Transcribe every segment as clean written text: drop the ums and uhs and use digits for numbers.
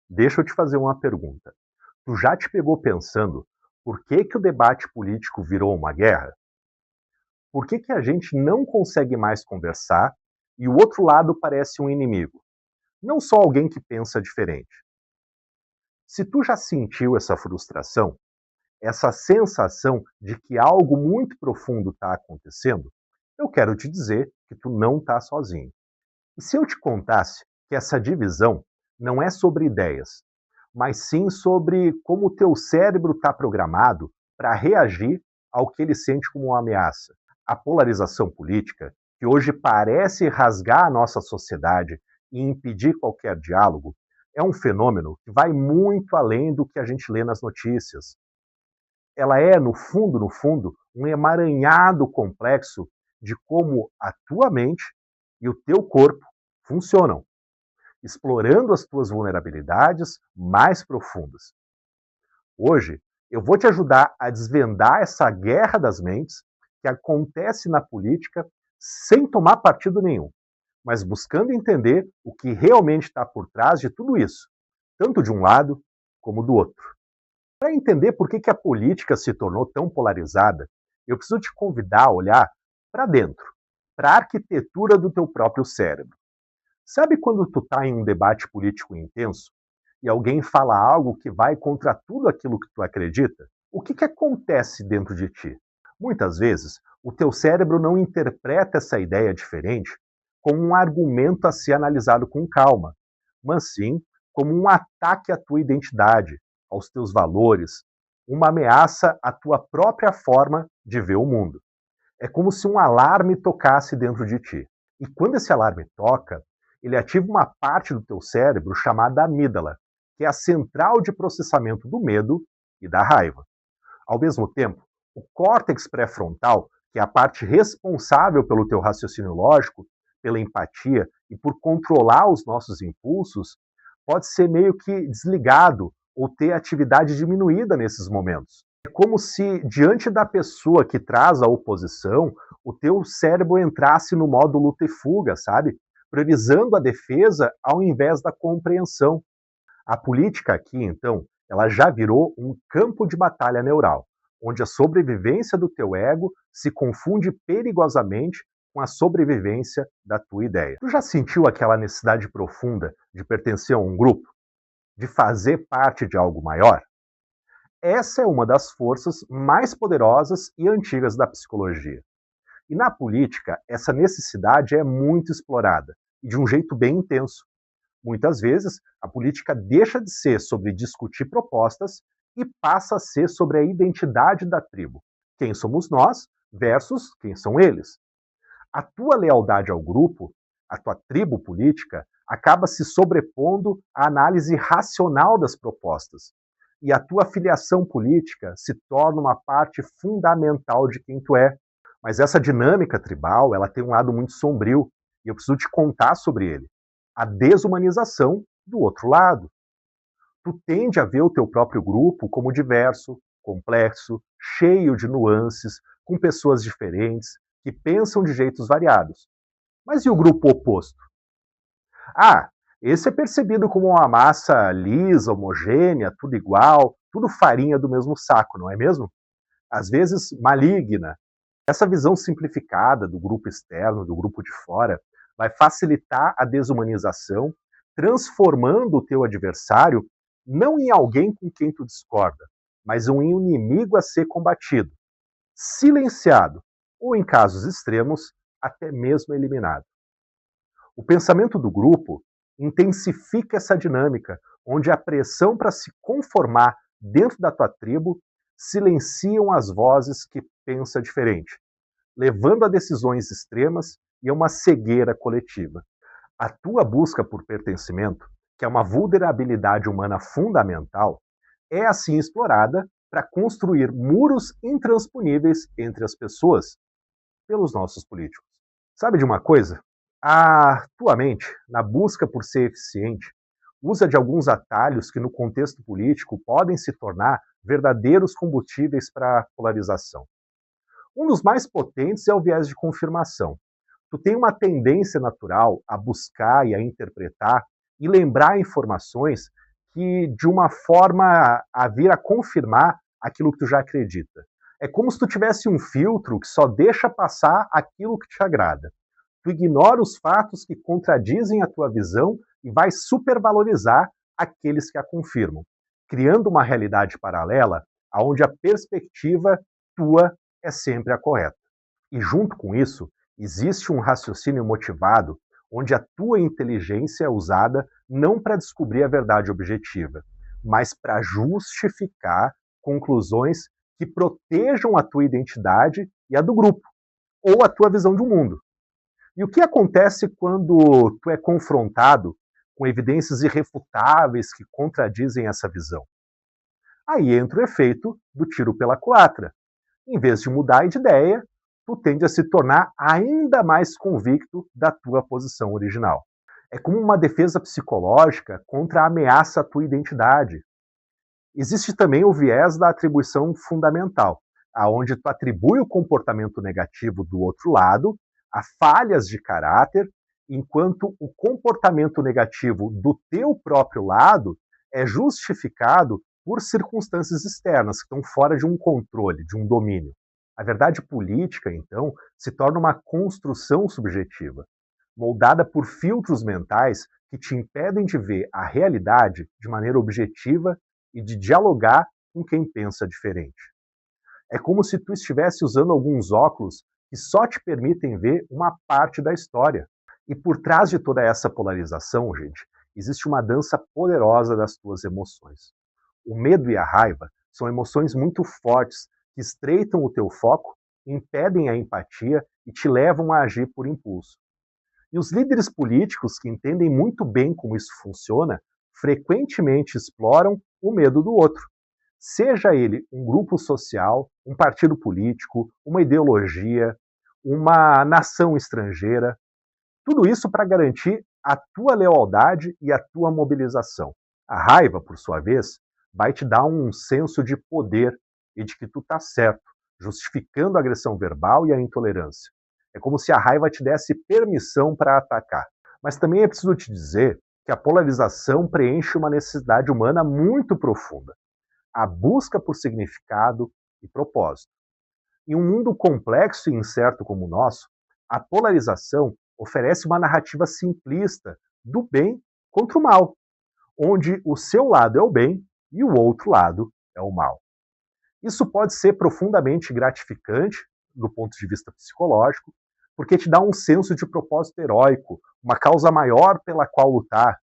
Deixa eu te fazer uma pergunta. Tu já te pegou pensando por que que o debate político virou uma guerra? Por que que a gente não consegue mais conversar e o outro lado parece um inimigo? Não só alguém que pensa diferente. Se tu já sentiu essa frustração, essa sensação de que algo muito profundo está acontecendo, eu quero te dizer que tu não está sozinho. E se eu te contasse que essa divisão não é sobre ideias, mas sim sobre como o teu cérebro está programado para reagir ao que ele sente como uma ameaça? A polarização política, que hoje parece rasgar a nossa sociedade e impedir qualquer diálogo, é um fenômeno que vai muito além do que a gente lê nas notícias. Ela é, no fundo, um emaranhado complexo de como a tua mente e o teu corpo funcionam, explorando as tuas vulnerabilidades mais profundas. Hoje, eu vou te ajudar a desvendar essa guerra das mentes que acontece na política sem tomar partido nenhum, mas buscando entender o que realmente está por trás de tudo isso, tanto de um lado como do outro. Para entender por que a política se tornou tão polarizada, eu preciso te convidar a olhar para dentro, para a arquitetura do teu próprio cérebro. Sabe quando tu está em um debate político intenso e alguém fala algo que vai contra tudo aquilo que tu acredita? O que acontece dentro de ti? Muitas vezes, o teu cérebro não interpreta essa ideia diferente como um argumento a ser analisado com calma, mas sim como um ataque à tua identidade, aos teus valores, uma ameaça à tua própria forma de ver o mundo. É como se um alarme tocasse dentro de ti. E quando esse alarme toca, ele ativa uma parte do teu cérebro chamada amígdala, que é a central de processamento do medo e da raiva. Ao mesmo tempo, o córtex pré-frontal, que é a parte responsável pelo teu raciocínio lógico, pela empatia e por controlar os nossos impulsos, pode ser meio que desligado ou ter atividade diminuída nesses momentos. É como se, diante da pessoa que traz a oposição, o teu cérebro entrasse no modo luta e fuga, sabe? Priorizando a defesa ao invés da compreensão. A política aqui, então, ela já virou um campo de batalha neural, onde a sobrevivência do teu ego se confunde perigosamente com a sobrevivência da tua ideia. Tu já sentiu aquela necessidade profunda de pertencer a um grupo? De fazer parte de algo maior? Essa é uma das forças mais poderosas e antigas da psicologia. E na política, essa necessidade é muito explorada, e de um jeito bem intenso. Muitas vezes, a política deixa de ser sobre discutir propostas e passa a ser sobre a identidade da tribo. Quem somos nós versus quem são eles. A tua lealdade ao grupo, a tua tribo política, acaba se sobrepondo à análise racional das propostas. E a tua filiação política se torna uma parte fundamental de quem tu é. Mas essa dinâmica tribal, ela tem um lado muito sombrio, e eu preciso te contar sobre ele. A desumanização do outro lado. Tu tende a ver o teu próprio grupo como diverso, complexo, cheio de nuances, com pessoas diferentes, que pensam de jeitos variados. Mas e o grupo oposto? Ah, esse é percebido como uma massa lisa, homogênea, tudo igual, tudo farinha do mesmo saco, não é mesmo? Às vezes maligna. Essa visão simplificada do grupo externo, do grupo de fora, vai facilitar a desumanização, transformando o teu adversário não em alguém com quem tu discorda, mas em um inimigo a ser combatido, silenciado ou, em casos extremos, até mesmo eliminado. O pensamento do grupo intensifica essa dinâmica, onde a pressão para se conformar dentro da tua tribo silenciam as vozes que pensam diferente, levando a decisões extremas e a uma cegueira coletiva. A tua busca por pertencimento, que é uma vulnerabilidade humana fundamental, é assim explorada para construir muros intransponíveis entre as pessoas pelos nossos políticos. Sabe de uma coisa? A tua mente, na busca por ser eficiente, usa de alguns atalhos que no contexto político podem se tornar verdadeiros combustíveis para a polarização. Um dos mais potentes é o viés de confirmação. Tu tem uma tendência natural a buscar e a interpretar e lembrar informações que de uma forma a vir a confirmar aquilo que tu já acredita. É como se tu tivesse um filtro que só deixa passar aquilo que te agrada. Tu ignora os fatos que contradizem a tua visão e vai supervalorizar aqueles que a confirmam, criando uma realidade paralela onde a perspectiva tua é sempre a correta. E junto com isso, existe um raciocínio motivado onde a tua inteligência é usada não para descobrir a verdade objetiva, mas para justificar conclusões que protejam a tua identidade e a do grupo, ou a tua visão de um mundo. E o que acontece quando tu é confrontado com evidências irrefutáveis que contradizem essa visão? Aí entra o efeito do tiro pela culatra. Em vez de mudar de ideia, tu tende a se tornar ainda mais convicto da tua posição original. É como uma defesa psicológica contra a ameaça à tua identidade. Existe também o viés da atribuição fundamental, aonde tu atribui o comportamento negativo do outro lado a falhas de caráter, enquanto o comportamento negativo do teu próprio lado é justificado por circunstâncias externas que estão fora de um controle, de um domínio. A verdade política, então, se torna uma construção subjetiva, moldada por filtros mentais que te impedem de ver a realidade de maneira objetiva e de dialogar com quem pensa diferente. É como se tu estivesse usando alguns óculos que só te permitem ver uma parte da história. E por trás de toda essa polarização, gente, existe uma dança poderosa das tuas emoções. O medo e a raiva são emoções muito fortes que estreitam o teu foco, impedem a empatia e te levam a agir por impulso. E os líderes políticos que entendem muito bem como isso funciona, frequentemente exploram o medo do outro. Seja ele um grupo social, um partido político, uma ideologia, uma nação estrangeira, tudo isso para garantir a tua lealdade e a tua mobilização. A raiva, por sua vez, vai te dar um senso de poder e de que tu tá certo, justificando a agressão verbal e a intolerância. É como se a raiva te desse permissão para atacar. Mas também é preciso te dizer que a polarização preenche uma necessidade humana muito profunda, a busca por significado e propósito. Em um mundo complexo e incerto como o nosso, a polarização oferece uma narrativa simplista do bem contra o mal, onde o seu lado é o bem e o outro lado é o mal. Isso pode ser profundamente gratificante do ponto de vista psicológico, porque te dá um senso de propósito heróico, uma causa maior pela qual lutar.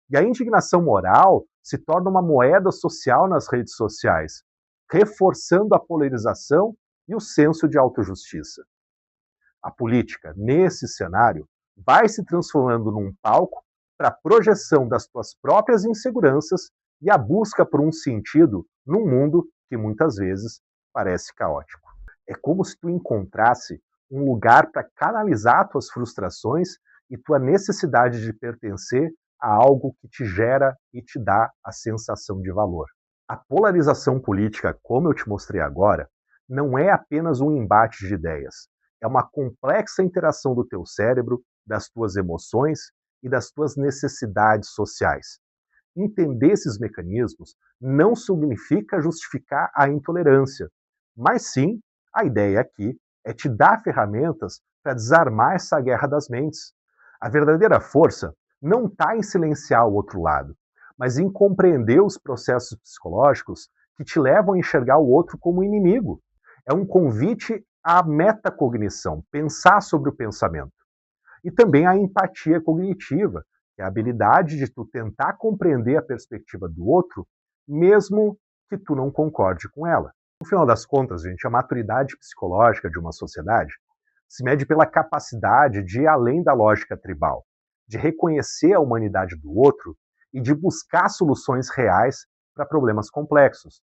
E a indignação moral se torna uma moeda social nas redes sociais, reforçando a polarização e o senso de autojustiça. A política, nesse cenário, vai se transformando num palco para a projeção das tuas próprias inseguranças e a busca por um sentido num mundo que muitas vezes parece caótico. É como se tu encontrasse um lugar para canalizar tuas frustrações e tua necessidade de pertencer a algo que te gera e te dá a sensação de valor. A polarização política, como eu te mostrei agora, não é apenas um embate de ideias. É uma complexa interação do teu cérebro, das tuas emoções e das tuas necessidades sociais. Entender esses mecanismos não significa justificar a intolerância, mas sim, a ideia aqui é te dar ferramentas para desarmar essa guerra das mentes. A verdadeira força não está em silenciar o outro lado, mas em compreender os processos psicológicos que te levam a enxergar o outro como inimigo. É um convite à metacognição, pensar sobre o pensamento. E também a empatia cognitiva, que é a habilidade de tu tentar compreender a perspectiva do outro, mesmo que tu não concorde com ela. No final das contas, gente, a maturidade psicológica de uma sociedade se mede pela capacidade de ir além da lógica tribal, de reconhecer a humanidade do outro e de buscar soluções reais para problemas complexos,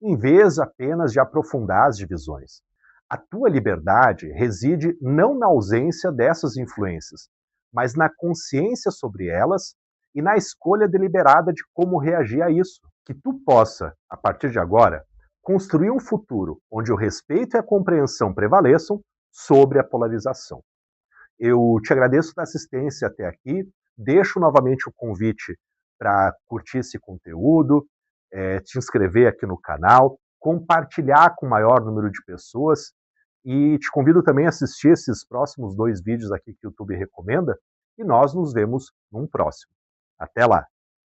em vez apenas de aprofundar as divisões. A tua liberdade reside não na ausência dessas influências, mas na consciência sobre elas e na escolha deliberada de como reagir a isso. Que tu possa, a partir de agora, construir um futuro onde o respeito e a compreensão prevaleçam sobre a polarização. Eu te agradeço da assistência até aqui, deixo novamente o convite para curtir esse conteúdo, te inscrever aqui no canal, compartilhar com o maior número de pessoas e te convido também a assistir esses próximos 2 vídeos aqui que o YouTube recomenda e nós nos vemos num próximo. Até lá!